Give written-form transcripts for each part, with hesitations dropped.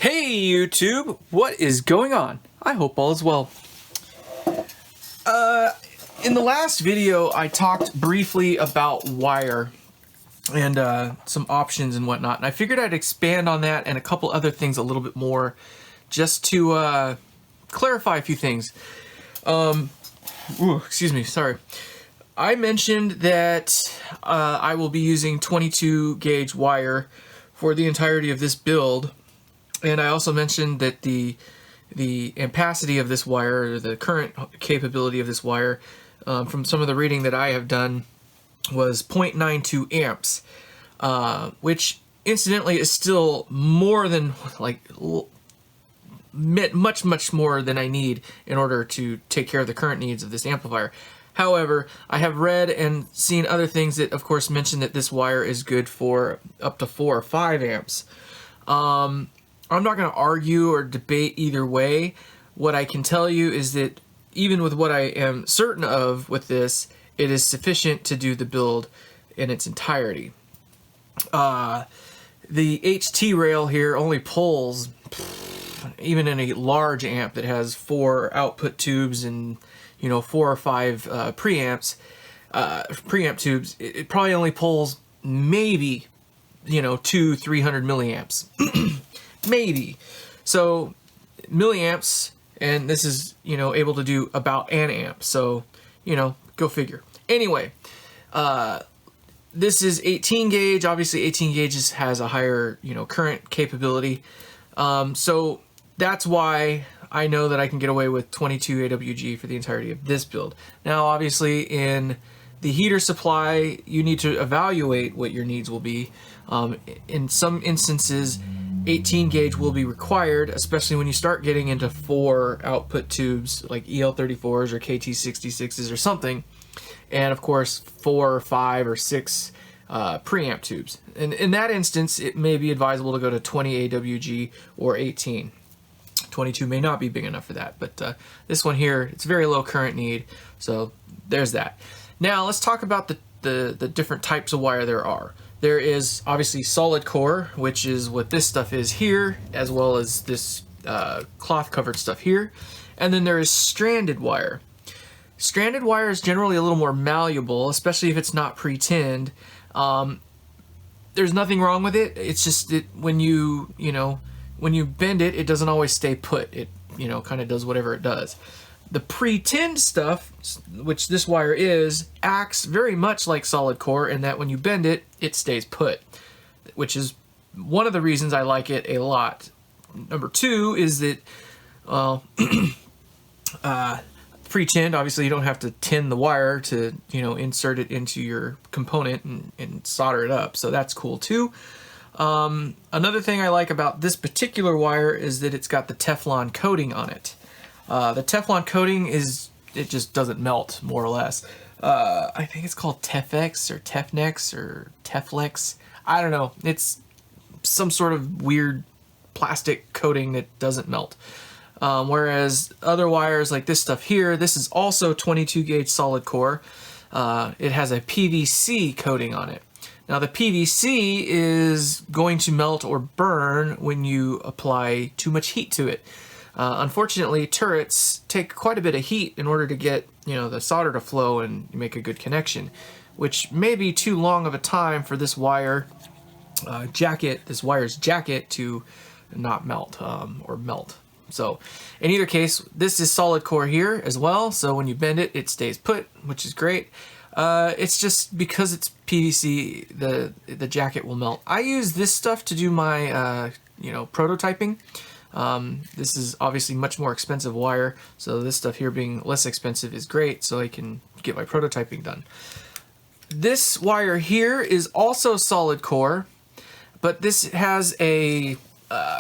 Hey YouTube, what is going on? I hope all is well. In the last video I talked briefly about wire and some options and whatnot, and I figured I'd expand on that and a couple other things a little bit more just to clarify a few things. Excuse me, sorry. I mentioned that I will be using 22 gauge wire for the entirety of this build. And I also mentioned that the ampacity of this wire, or the current capability of this wire, from some of the reading that I have done, was 0.92 amps, which incidentally is still more than, like, much more than I need in order to take care of the current needs of this amplifier. However, I have read and seen other things that, of course, mention that this wire is good for up to 4 or 5 amps. I'm not going to argue or debate either way. What I can tell you is that even with what I am certain of with this, it is sufficient to do the build in its entirety. The HT rail here only pulls, even in a large amp that has 4 output tubes and 4 or 5 preamp tubes, it probably only pulls maybe 200-300 milliamps. Maybe. So milliamps, and this is able to do about an amp, so go figure. Anyway, this is 18 gauge. Obviously 18 gauges has a higher current capability, so that's why I know that I can get away with 22 AWG for the entirety of this build. Now obviously in the heater supply you need to evaluate what your needs will be. In some instances 18 gauge will be required, especially when you start getting into 4 output tubes like EL34s or KT66s or something, and of course 4 or 5 or 6 preamp tubes. And in that instance it may be advisable to go to 20 AWG or 18. 22 may not be big enough for that, but this one here, it's very low current need, so there's that. Now let's talk about the different types of wire there are. There is obviously solid core, which is what this stuff is here, as well as this cloth covered stuff here. And then there is stranded wire. Stranded wire is generally a little more malleable, especially if it's not pre-tinned. There's nothing wrong with it. It's just that when you bend it, it doesn't always stay put. It kind of does whatever it does. The pre-tinned stuff, which this wire is, acts very much like solid core in that when you bend it, it stays put, which is one of the reasons I like it a lot. Number 2 is that, well, pre-tinned, obviously you don't have to tin the wire to, insert it into your component and solder it up, so that's cool too. Another thing I like about this particular wire is that it's got the Teflon coating on it. The Teflon coating it just doesn't melt, more or less. I think it's called Tefex or Tefnex or Teflex. I don't know. It's some sort of weird plastic coating that doesn't melt. Whereas other wires like this stuff here, this is also 22 gauge solid core. It has a PVC coating on it. Now the PVC is going to melt or burn when you apply too much heat to it. Unfortunately, turrets take quite a bit of heat in order to get the solder to flow and make a good connection, which may be too long of a time for this wire this wire's jacket to not melt or melt. So in either case, this is solid core here as well, so when you bend it, it stays put, which is great. It's just because it's PVC, the jacket will melt. I use this stuff to do my prototyping. This is obviously much more expensive wire, so this stuff here being less expensive is great, so I can get my prototyping done. This wire here is also solid core, but this has a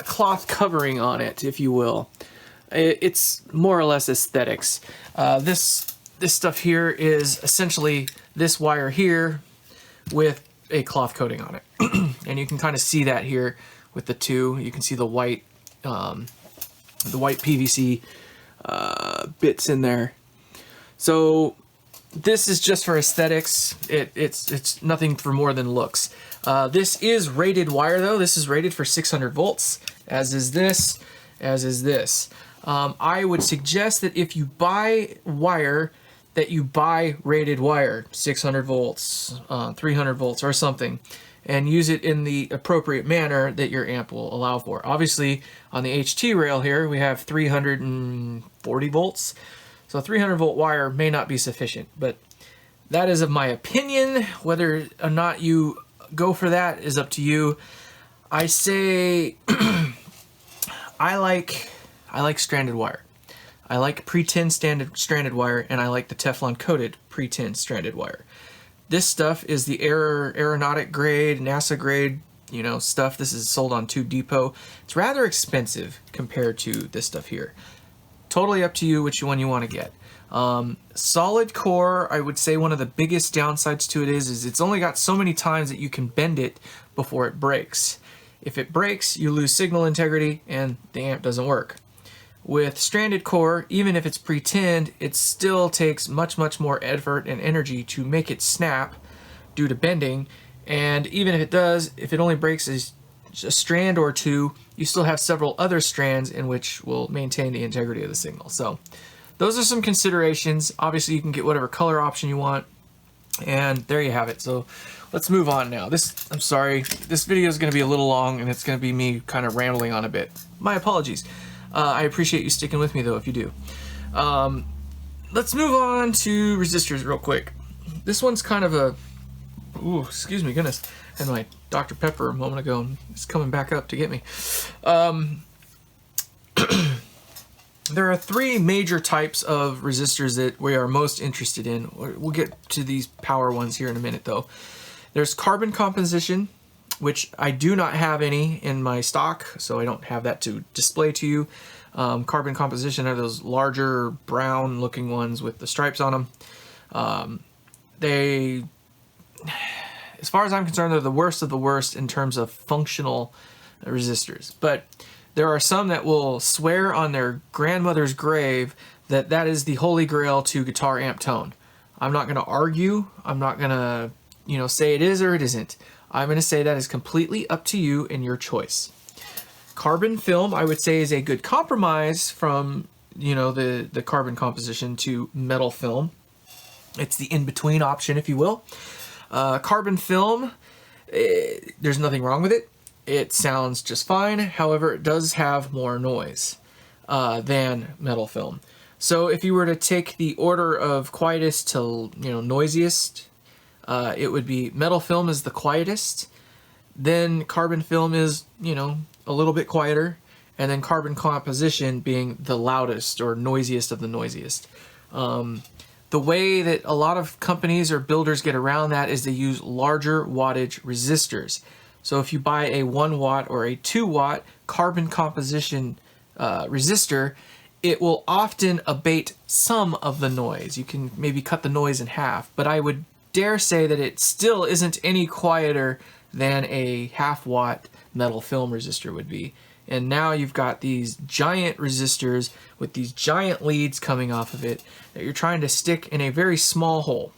cloth covering on it, if you will. It's more or less aesthetics. This stuff here is essentially this wire here with a cloth coating on it. And you can kind of see that here with the two. You can see the white PVC bits in there. So this is just for aesthetics. It's nothing for more than looks. This is rated wire though. This is rated for 600 volts, as is this, as is this. I would suggest that if you buy wire, that you buy rated wire, 600 volts, 300 volts or something, and use it in the appropriate manner that your amp will allow for. Obviously, on the HT rail here, we have 340 volts. So a 300 volt wire may not be sufficient, but that is of my opinion. Whether or not you go for that is up to you. I say I like stranded wire. I like pre-tin stranded wire, and I like the Teflon coated pre-tin stranded wire. This stuff is the aeronautic grade, NASA grade, stuff. This is sold on Tube Depot. It's rather expensive compared to this stuff here. Totally up to you which one you want to get. Solid core, I would say one of the biggest downsides to it is it's only got so many times that you can bend it before it breaks. If it breaks, you lose signal integrity and the amp doesn't work. With stranded core, even if it's pre-tinned, it still takes much more effort and energy to make it snap due to bending. And even if it does, if it only breaks a strand or two, you still have several other strands in which will maintain the integrity of the signal. So those are some considerations. Obviously you can get whatever color option you want, and there you have it. So let's move on now. I'm sorry, this video is going to be a little long and it's going to be me kind of rambling on a bit. My apologies. I appreciate you sticking with me though if you do. Let's move on to resistors real quick. This one's kind of a, ooh, excuse me, goodness. And my Dr. Pepper a moment ago, and it's coming back up to get me. There are three major types of resistors that we are most interested in. We'll get to these power ones here in a minute though. There's carbon composition, which I do not have any in my stock, so I don't have that to display to you. Carbon composition are those larger brown looking ones with the stripes on them. As far as I'm concerned, they're the worst of the worst in terms of functional resistors. But there are some that will swear on their grandmother's grave that that is the holy grail to guitar amp tone. I'm not going to argue. I'm not going to, say it is or it isn't. I'm going to say that is completely up to you and your choice. Carbon film, I would say, is a good compromise from, the carbon composition to metal film. It's the in-between option, if you will. Carbon film, there's nothing wrong with it. It sounds just fine. However, it does have more noise than metal film. So if you were to take the order of quietest to noisiest, it would be metal film is the quietest, then carbon film is a little bit quieter, and then carbon composition being the loudest or noisiest of the noisiest. The way that a lot of companies or builders get around that is they use larger wattage resistors. So if you buy a 1 watt or a 2 watt carbon composition resistor, it will often abate some of the noise. You can maybe cut the noise in half, but I would dare say that it still isn't any quieter than a 1/2 watt metal film resistor would be. And now you've got these giant resistors with these giant leads coming off of it that you're trying to stick in a very small hole.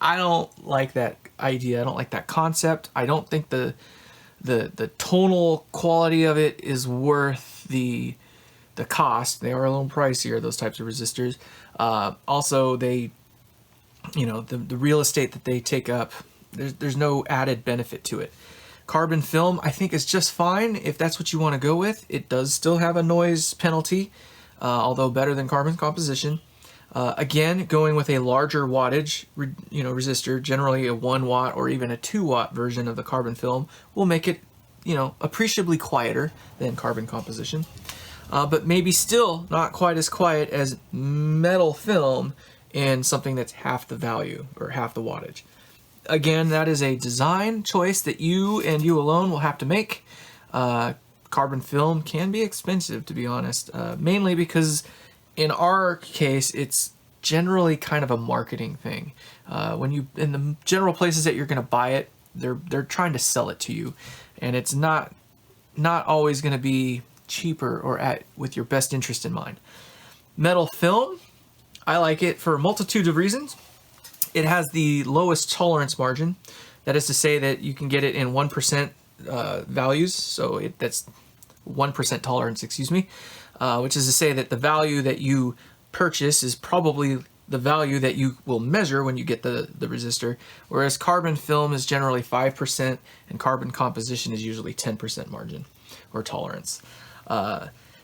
I don't like that idea. I don't like that concept. I don't think the tonal quality of it is worth the cost. They are a little pricier, those types of resistors. Also, they, the real estate that they take up, there's no added benefit to it. Carbon film, I think, is just fine if that's what you want to go with. It does still have a noise penalty, although better than carbon composition. Again, going with a larger wattage, resistor, generally a 1 watt or even a 2 watt version of the carbon film, will make it, appreciably quieter than carbon composition. But maybe still not quite as quiet as metal film in something that's half the value or half the wattage. Again, that is a design choice that you and you alone will have to make. Carbon film can be expensive, to be honest, mainly because in our case, it's generally kind of a marketing thing. In the general places that you're going to buy it, they're trying to sell it to you, and it's not always going to be cheaper or with your best interest in mind. Metal film, I like it for a multitude of reasons. It has the lowest tolerance margin. That is to say that you can get it in 1% values, so that's 1% tolerance, excuse me, which is to say that the value that you purchase is probably the value that you will measure when you get the resistor, whereas carbon film is generally 5% and carbon composition is usually 10% margin or tolerance.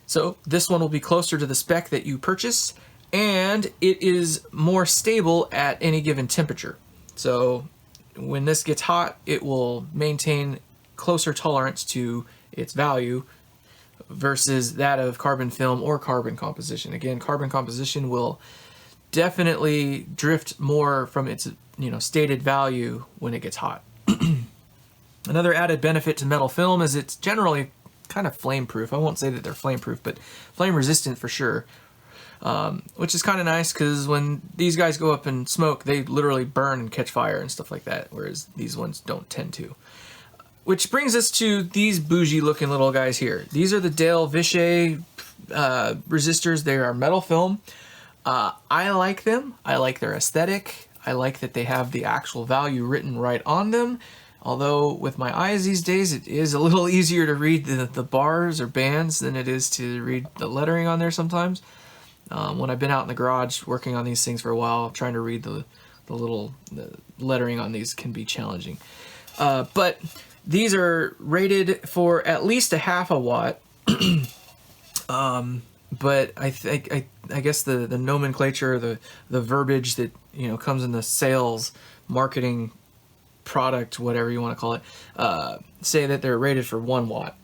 So this one will be closer to the spec that you purchase, and it is more stable at any given temperature. So when this gets hot, it will maintain closer tolerance to its value versus that of carbon film or carbon composition. Again, carbon composition will definitely drift more from its stated value when it gets hot. Another added benefit to metal film is it's generally kind of flame proof. I won't say that they're flame proof, but flame resistant for sure. Which is kind of nice because when these guys go up in smoke, they literally burn and catch fire and stuff like that, whereas these ones don't tend to. Which brings us to these bougie looking little guys here. These are the Dale Vichy resistors. They are metal film. I like them. I like their aesthetic. I like that they have the actual value written right on them. Although with my eyes these days, it is a little easier to read the bars or bands than it is to read the lettering on there sometimes. When I've been out in the garage working on these things for a while, trying to read the lettering on these can be challenging. But these are rated for at least a half a watt. But I guess the nomenclature, the verbiage that comes in the sales, marketing, product, whatever you want to call it, say that they're rated for 1 watt.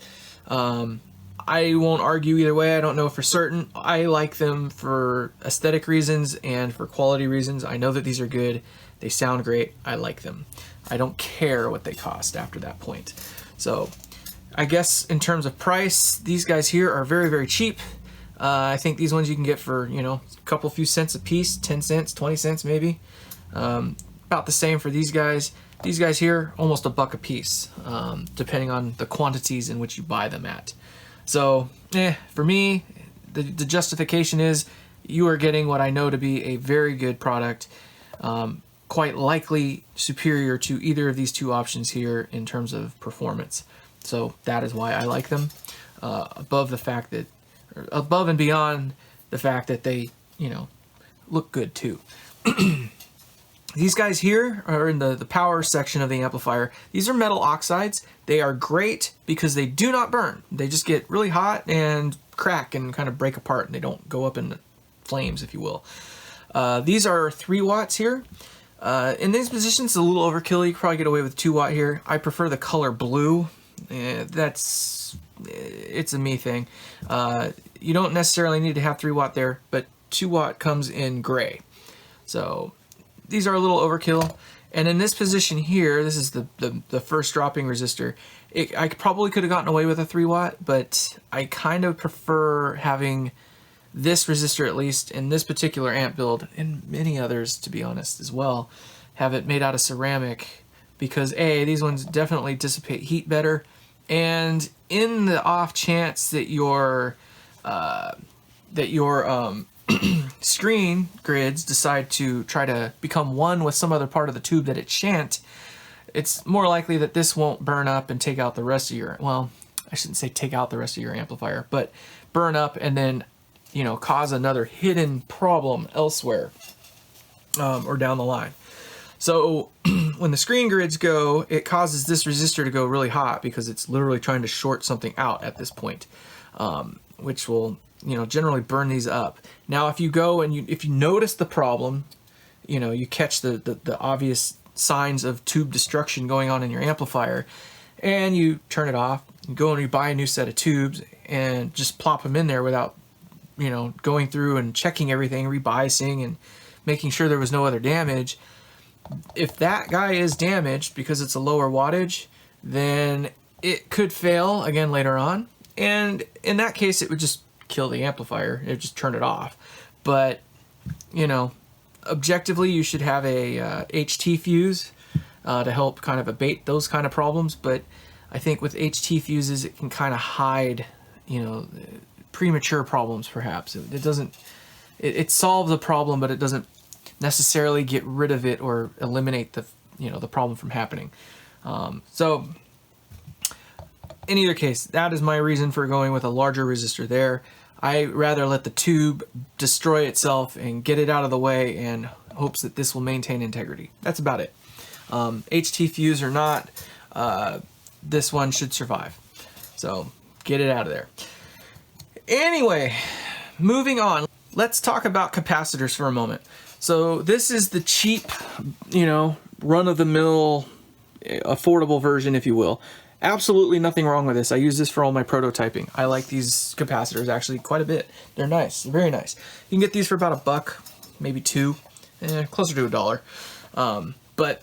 I won't argue either way. I don't know for certain. I like them for aesthetic reasons and for quality reasons. I know that these are good. They sound great. I like them. I don't care what they cost after that point. So I guess in terms of price, these guys here are very, very cheap. I think these ones you can get for, a couple few cents a piece, 10 cents, 20 cents maybe. About the same for these guys. These guys here, almost $1 a piece, depending on the quantities in which you buy them at. So, for me, the justification is you are getting what I know to be a very good product, quite likely superior to either of these two options here in terms of performance. So that is why I like them, above and beyond the fact that they, look good too. These guys here are in the power section of the amplifier. These are metal oxides. They are great because they do not burn. They just get really hot and crack and kind of break apart, and they don't go up in flames, if you will. These are 3 watts here. In these positions, it's a little overkill. You could probably get away with 2 watt here. I prefer the color blue. It's a me thing. You don't necessarily need to have 3 watt there, but 2 watt comes in gray. So these are a little overkill. And in this position here, this is the first dropping resistor. I probably could have gotten away with a 3 watt, but I kind of prefer having this resistor, at least in this particular amp build, and many others to be honest as well, have it made out of ceramic because these ones definitely dissipate heat better, and in the off chance that your screen grids decide to try to become one with some other part of the tube that it shan't, it's more likely that this won't burn up and take out the rest of your, well, I shouldn't say take out the rest of your amplifier, but burn up and then, cause another hidden problem elsewhere or down the line. So when the screen grids go, it causes this resistor to go really hot because it's literally trying to short something out at this point, which will generally burn these up. Now, if you go and if you notice the problem, you catch the obvious signs of tube destruction going on in your amplifier, and you turn it off, you go and you buy a new set of tubes and just plop them in there without, going through and checking everything, rebiasing and making sure there was no other damage. If that guy is damaged because it's a lower wattage, then it could fail again later on. And in that case, it would just kill the amplifier. It would just turn it off. But, objectively, you should have a HT fuse to help kind of abate those kind of problems. But I think with HT fuses, it can kind of hide, premature problems perhaps. It doesn't, it solves a problem, but it doesn't necessarily get rid of it or eliminate the the problem from happening. So in either case, that is my reason for going with a larger resistor there. I rather let the tube destroy itself and get it out of the way and hopes that this will maintain integrity. That's about it. HT fuse or not, this one should survive. So get it out of there. Anyway, moving on. Let's talk about capacitors for a moment. So this is the cheap, run-of-the-mill, affordable version, if you will. Absolutely nothing wrong with this. I use this for all my prototyping. I like these capacitors actually quite a bit. They're nice, very nice. You can get these for about $1, maybe $2, closer to $1. But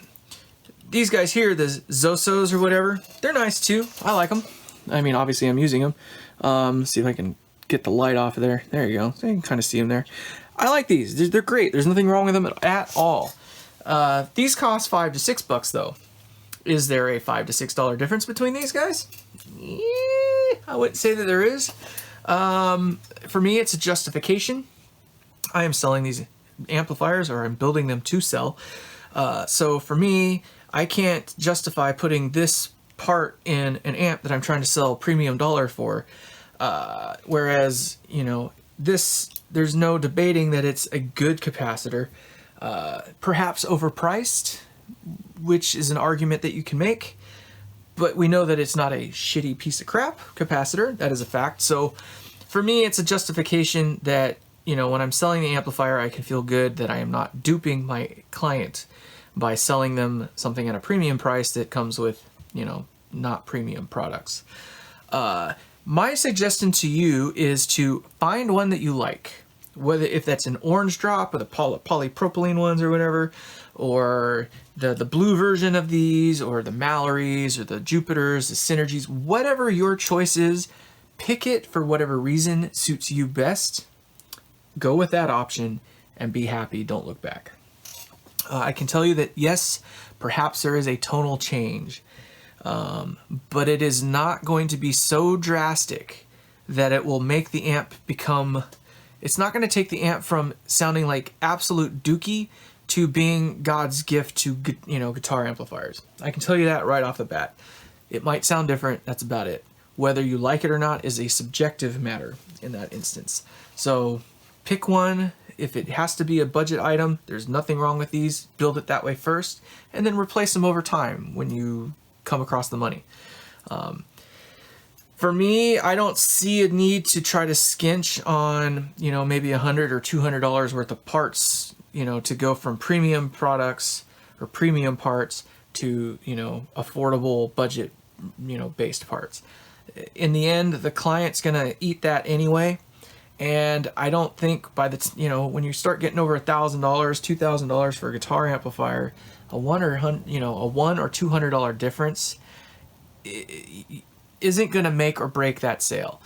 these guys here, the Zosos or whatever, they're nice too. I like them. I mean, obviously I'm using them. Let's see if I can get the light off of there. There you go. So you can kind of see them there. I like these. They're great. There's nothing wrong with them at all. These cost $5 to $6 though. Is there a $5 to $6 difference between these guys? Yeah, I wouldn't say that there is. For me, it's a justification. I am selling these amplifiers, or I'm building them to sell. So for me, I can't justify putting this part in an amp that I'm trying to sell premium dollar for. Whereas, this, there's no debating that it's a good capacitor. Perhaps overpriced, which is an argument that you can make, but we know that it's not a shitty piece of crap capacitor. That is a fact. So for me, it's a justification that, when I'm selling the amplifier, I can feel good that I am not duping my client by selling them something at a premium price that comes with, not premium products. My suggestion to you is to find one that you like, whether if that's an orange drop or the polypropylene ones or whatever, or the blue version of these, or the Mallories, or the Jupiters, the Synergies, whatever your choice is, pick it for whatever reason suits you best. Go with that option and be happy. Don't look back. I can tell you that yes, perhaps there is a tonal change, but it is not going to be so drastic that it will make the amp become... It's not going to take the amp from sounding like absolute dookie to being God's gift to, guitar amplifiers. I can tell you that right off the bat. It might sound different, that's about it. Whether you like it or not is a subjective matter in that instance. So pick one. If it has to be a budget item, there's nothing wrong with these. Build it that way first, and then replace them over time when you come across the money. For me, I don't see a need to try to skinch on, maybe $100 or $200 worth of parts, to go from premium products or premium parts to, affordable budget, based parts. In the end, the client's going to eat that anyway. And I don't think by the, when you start getting over $1,000, $2,000 for a guitar amplifier, a $1 or $200 difference isn't going to make or break that sale.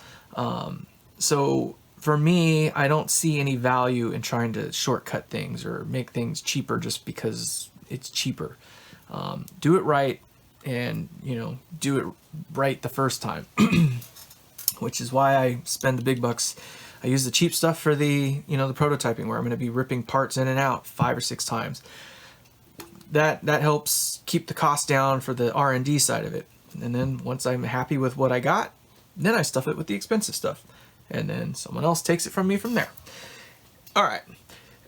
So for me, I don't see any value in trying to shortcut things or make things cheaper just because it's cheaper. Do it right, and do it right the first time, which is why I spend the big bucks. I use the cheap stuff for the the prototyping, where I'm going to be ripping parts in and out 5 or 6 times. That helps keep the cost down for the R&D side of it. And then once I'm happy with what I got, then I stuff it with the expensive stuff. And then someone else takes it from me from there. All right.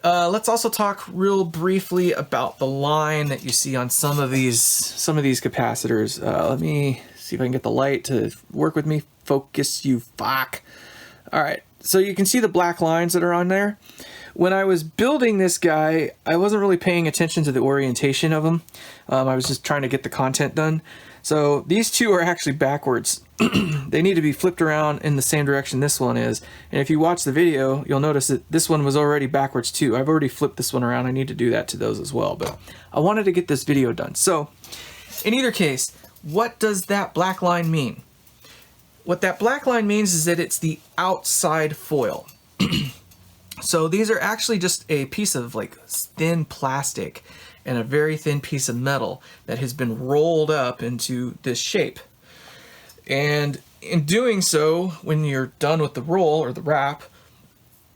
Let's also talk real briefly about the line that you see on some of these capacitors. Let me see if I can get the light to work with me. Focus, you fuck. All right. So you can see the black lines that are on there. When I was building this guy, I wasn't really paying attention to the orientation of them. I was just trying to get the content done. So these two are actually backwards. They need to be flipped around in the same direction this one is. And if you watch the video, you'll notice that this one was already backwards too. I've already flipped this one around. I need to do that to those as well. But I wanted to get this video done. So in either case, what does that black line mean? What that black line means is that it's the outside foil. So these are actually just a piece of like thin plastic and a very thin piece of metal that has been rolled up into this shape. And in doing so, when you're done with the roll or the wrap,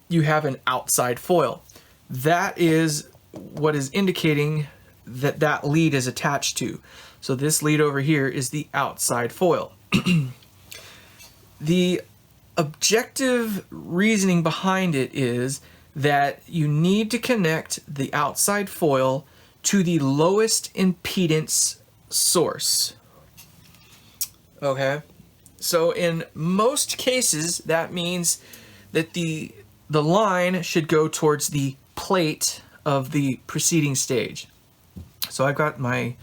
you have an outside foil. That is what is indicating that that lead is attached to. So this lead over here is the outside foil. The objective reasoning behind it is that you need to connect the outside foil to the lowest impedance source. Okay, so in most cases that means that the line should go towards the plate of the preceding stage. So I've got my,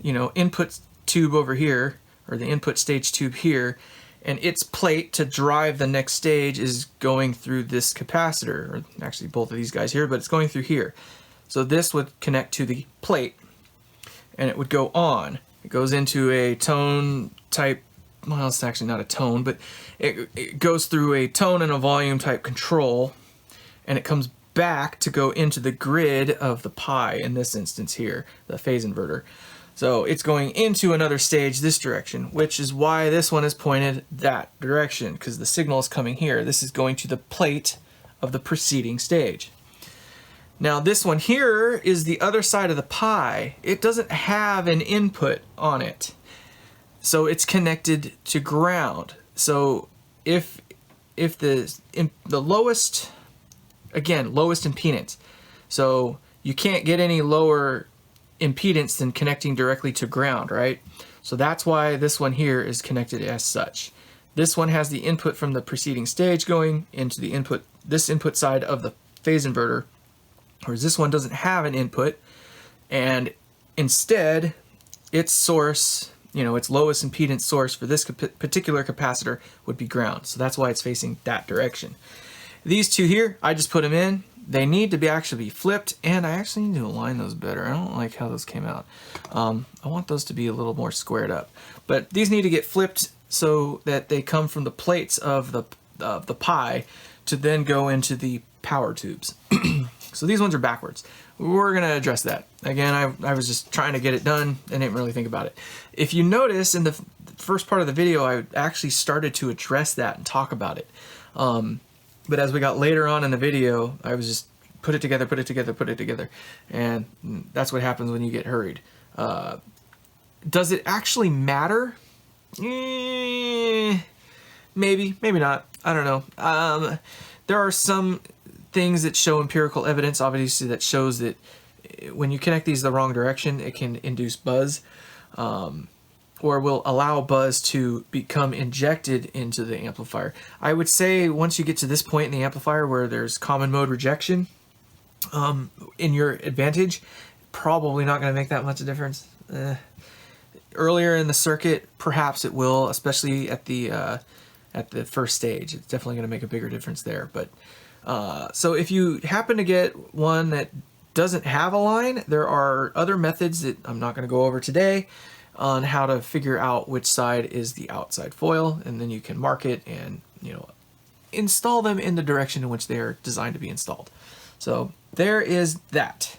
input tube over here, or the input stage tube here, and its plate to drive the next stage is going through this capacitor, or actually both of these guys here, but it's going through here. So this would connect to the plate, and it would go on. It goes into a tone type, well, it's actually not a tone, but it goes through a tone and a volume type control, and it comes back to go into the grid of the pi, in this instance here, the phase inverter. So it's going into another stage this direction, which is why this one is pointed that direction, because the signal is coming here. This is going to the plate of the preceding stage. Now this one here is the other side of the pi. It doesn't have an input on it, so it's connected to ground. So if the lowest, again, lowest impedance, so you can't get any lower impedance than connecting directly to ground, right? So that's why this one here is connected as such. This one has the input from the preceding stage going into the input, this input side of the phase inverter, whereas this one doesn't have an input, and instead its source, its lowest impedance source for this particular capacitor would be ground. So that's why it's facing that direction. These two here, I just put them in. They need to actually be flipped, and I actually need to align those better. I don't like how those came out. I want those to be a little more squared up. But these need to get flipped so that they come from the plates of the pi to then go into the power tubes. So these ones are backwards. We're going to address that. Again, I was just trying to get it done and didn't really think about it. If you notice, in the first part of the video, I actually started to address that and talk about it. But as we got later on in the video, I was just put it together, and that's what happens when you get hurried. Does it actually matter? Maybe, maybe not. I don't know. There are some things that show empirical evidence, obviously, that shows that when you connect these the wrong direction, it can induce buzz, or will allow buzz to become injected into the amplifier. I would say once you get to this point in the amplifier where there's common mode rejection in your advantage, probably not going to make that much of a difference. Earlier in the circuit, perhaps it will, especially at the first stage. It's definitely going to make a bigger difference there. But so if you happen to get one that doesn't have a line, there are other methods that I'm not going to go over today on how to figure out which side is the outside foil, and then you can mark it and install them in the direction in which they are designed to be installed. So there is that.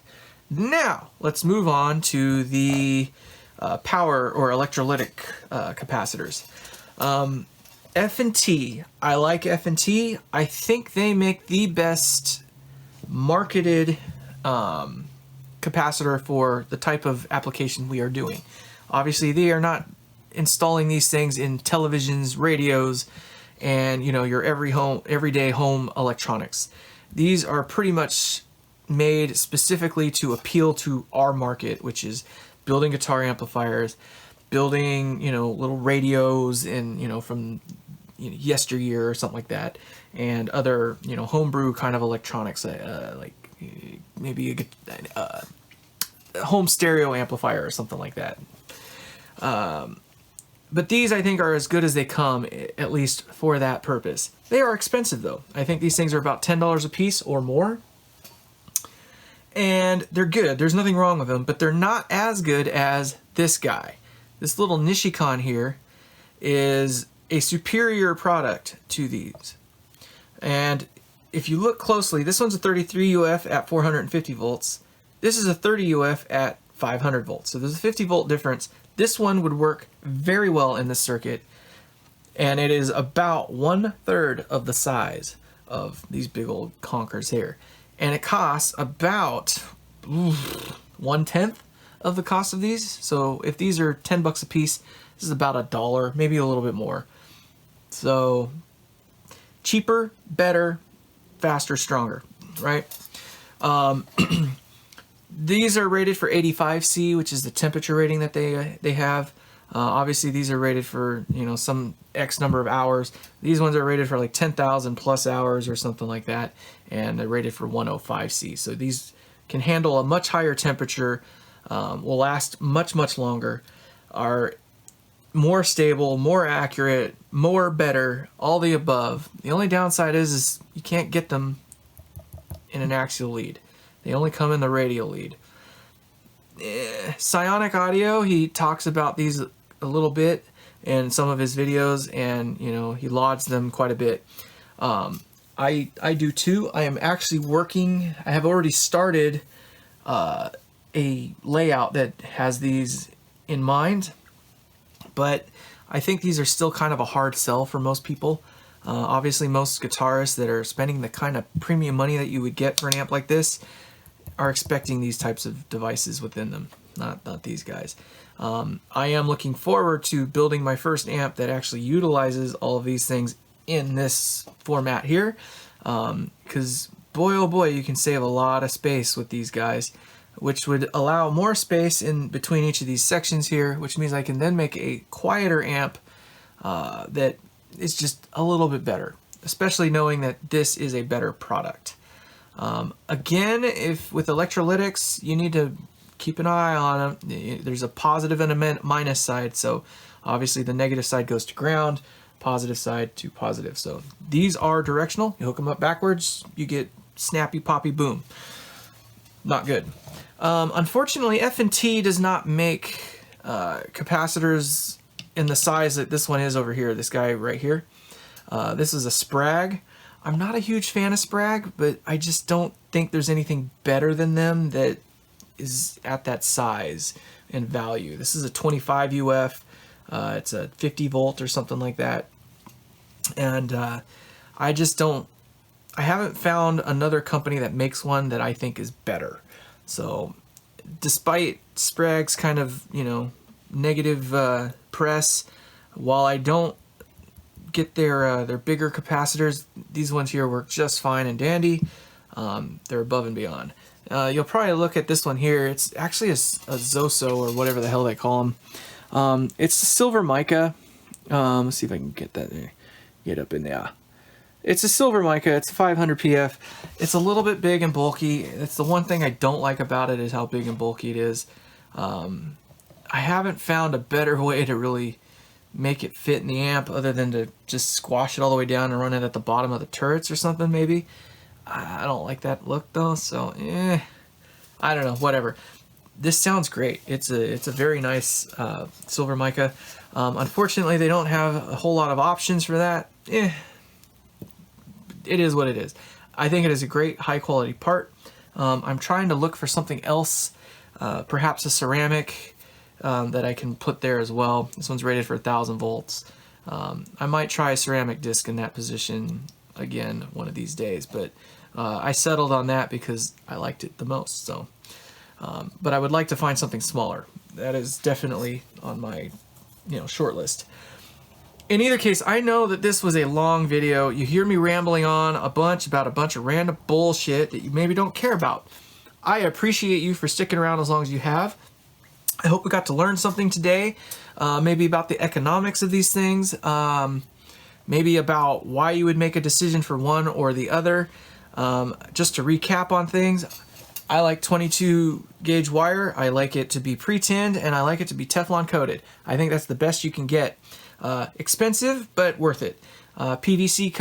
Now let's move on to the power or electrolytic capacitors. F&T. I like F&T. I think they make the best marketed capacitor for the type of application we are doing. Obviously, they are not installing these things in televisions, radios, and your everyday home electronics. These are pretty much made specifically to appeal to our market, which is building guitar amplifiers, building little radios and from yesteryear or something like that, and other homebrew kind of electronics, like maybe a home stereo amplifier or something like that. But these, I think, are as good as they come, at least for that purpose. They are expensive, though. I think these things are about $10 a piece or more. And they're good. There's nothing wrong with them, but they're not as good as this guy. This little Nishikon here is a superior product to these. And if you look closely, this one's a 33 UF at 450 volts. This is a 30 UF at 500 volts. So there's a 50 volt difference. This one would work very well in this circuit, and it is about 1/3 of the size of these big old conkers here. And it costs about 1/10 of the cost of these. So if these are $10 a piece, this is about $1, maybe a little bit more. So cheaper, better, faster, stronger, right? These are rated for 85C, which is the temperature rating that they have. Obviously, these are rated for, you know, some X number of hours. These ones are rated for like 10,000 plus hours or something like that, and they're rated for 105C. So these can handle a much higher temperature, will last much, much longer, are more stable, more accurate, more better, all the above. The only downside is you can't get them in an axial lead. They only come in the radial lead. Psionic Audio, he talks about these a little bit in some of his videos, and you know, he lauds them quite a bit. I do too. I am actually working, I have already started a layout that has these in mind, but I think these are still kind of a hard sell for most people. Obviously, most guitarists that are spending the kind of premium money that you would get for an amp like this are expecting these types of devices within them, not these guys. I am looking forward to building my first amp that actually utilizes all of these things in this format here, because boy oh boy, you can save a lot of space with these guys, which would allow more space in between each of these sections here, which means I can then make a quieter amp that is just a little bit better, especially knowing that this is a better product. Again, if with electrolytics, you need to keep an eye on them. There's a positive and a minus side, so obviously the negative side goes to ground, positive side to positive. So these are directional. You hook them up backwards, you get snappy poppy boom. Not good. Unfortunately, F&T does not make capacitors in the size that this one is over here, this guy right here. This is a Sprag. I'm not a huge fan of Sprag, but I just don't think there's anything better than them that is at that size and value. This is a 25 UF. It's a 50 volt or something like that. And I just don't, I haven't found another company that makes one that I think is better. So despite Sprag's kind of, you know, negative press, while I don't get their bigger capacitors, these ones here work just fine and dandy. They're above and beyond. You'll probably look at this one here. It's actually a Zoso or whatever the hell they call them. It's a silver mica. Let's see if I can get that there. Get up in there. It's a silver mica. It's 500 PF. It's a little bit big and bulky. That's the one thing I don't like about it, is how big and bulky it is. I haven't found a better way to really make it fit in the amp other than to just squash it all the way down and run it at the bottom of the turrets or something maybe. I don't like that look though, so I don't know, whatever. This sounds great. It's a very nice silver mica. Unfortunately, they don't have a whole lot of options for that. It is what it is. I think it is a great high quality part. I'm trying to look for something else, perhaps a ceramic that I can put there as well. This one's rated for 1,000 volts. I might try a ceramic disc in that position again one of these days, but I settled on that because I liked it the most. So, but I would like to find something smaller. That is definitely on my, short list. In either case, I know that this was a long video. You hear me rambling on about a bunch of random bullshit that you maybe don't care about. I appreciate you for sticking around as long as you have. I hope we got to learn something today, maybe about the economics of these things, maybe about why you would make a decision for one or the other. Just to recap on things, I like 22 gauge wire. I like it to be pre-tinned, and I like it to be Teflon coated. I think that's the best you can get. Expensive, but worth it. PVC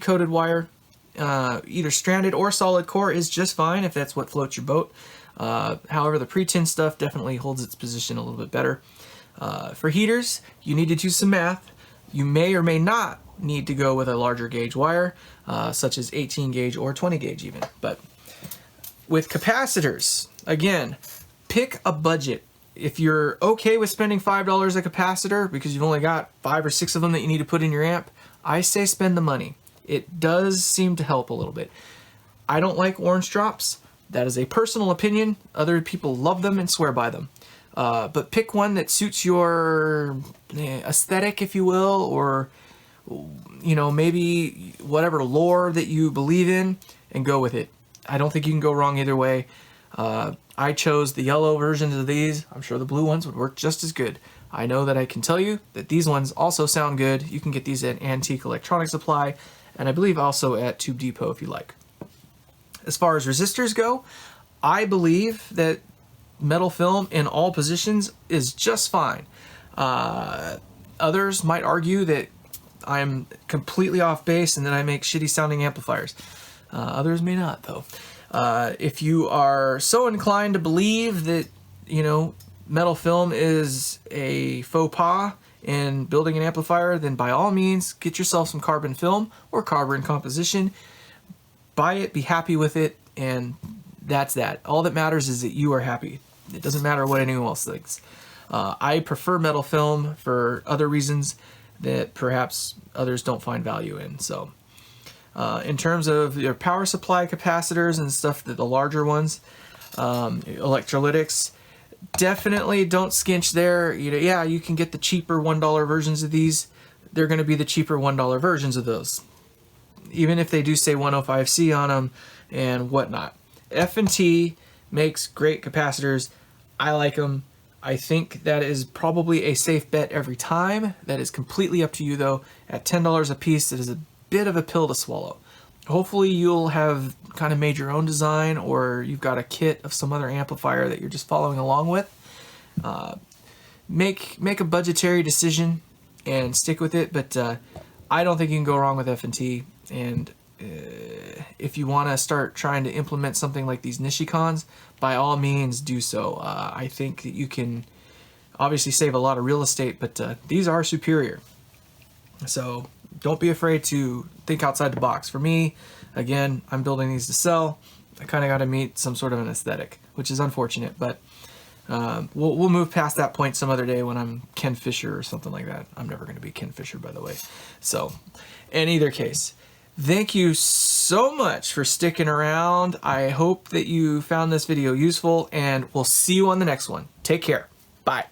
coated wire, either stranded or solid core, is just fine if that's what floats your boat. However, the pre-tinned stuff definitely holds its position a little bit better. For heaters, you need to do some math. You may or may not need to go with a larger gauge wire, such as 18 gauge or 20 gauge even. But with capacitors, again, pick a budget. If you're okay with spending $5 a capacitor because you've only got 5 or 6 of them that you need to put in your amp, I say spend the money. It does seem to help a little bit. I don't like orange drops. That is a personal opinion. Other people love them and swear by them. But pick one that suits your aesthetic, if you will, or maybe whatever lore that you believe in, and go with it. I don't think you can go wrong either way. I chose the yellow versions of these. I'm sure the blue ones would work just as good. I know that I can tell you that these ones also sound good. You can get these at Antique Electronic Supply, and I believe also at Tube Depot if you like. As far as resistors go, I believe that metal film in all positions is just fine. Others might argue that I'm completely off base and that I make shitty sounding amplifiers. Others may not, though. If you are so inclined to believe that, metal film is a faux pas in building an amplifier, then by all means, get yourself some carbon film or carbon composition. Buy it, be happy with it, and that's that. All that matters is that you are happy. It doesn't matter what anyone else thinks. I prefer metal film for other reasons that perhaps others don't find value in. So, in terms of your power supply capacitors and stuff, the larger ones, electrolytics, definitely don't skinch there. Yeah, you can get the cheaper $1 versions of these. They're going to be the cheaper $1 versions of those, even if they do say 105C on them and whatnot. F&T makes great capacitors. I like them. I think that is probably a safe bet every time. That is completely up to you, though. At $10 a piece, it is a bit of a pill to swallow. Hopefully you'll have kind of made your own design, or you've got a kit of some other amplifier that you're just following along with. Make a budgetary decision and stick with it, but I don't think you can go wrong with F&T. And if you want to start trying to implement something like these Nishikons, by all means do so. I think that you can obviously save a lot of real estate, but these are superior. So don't be afraid to think outside the box. For me, again, I'm building these to sell. I kind of got to meet some sort of an aesthetic, which is unfortunate, but we'll move past that point some other day when I'm Ken Fisher or something like that. I'm never going to be Ken Fisher, by the way. So in either case, thank you so much for sticking around. I hope that you found this video useful, and we'll see you on the next one. Take care. Bye.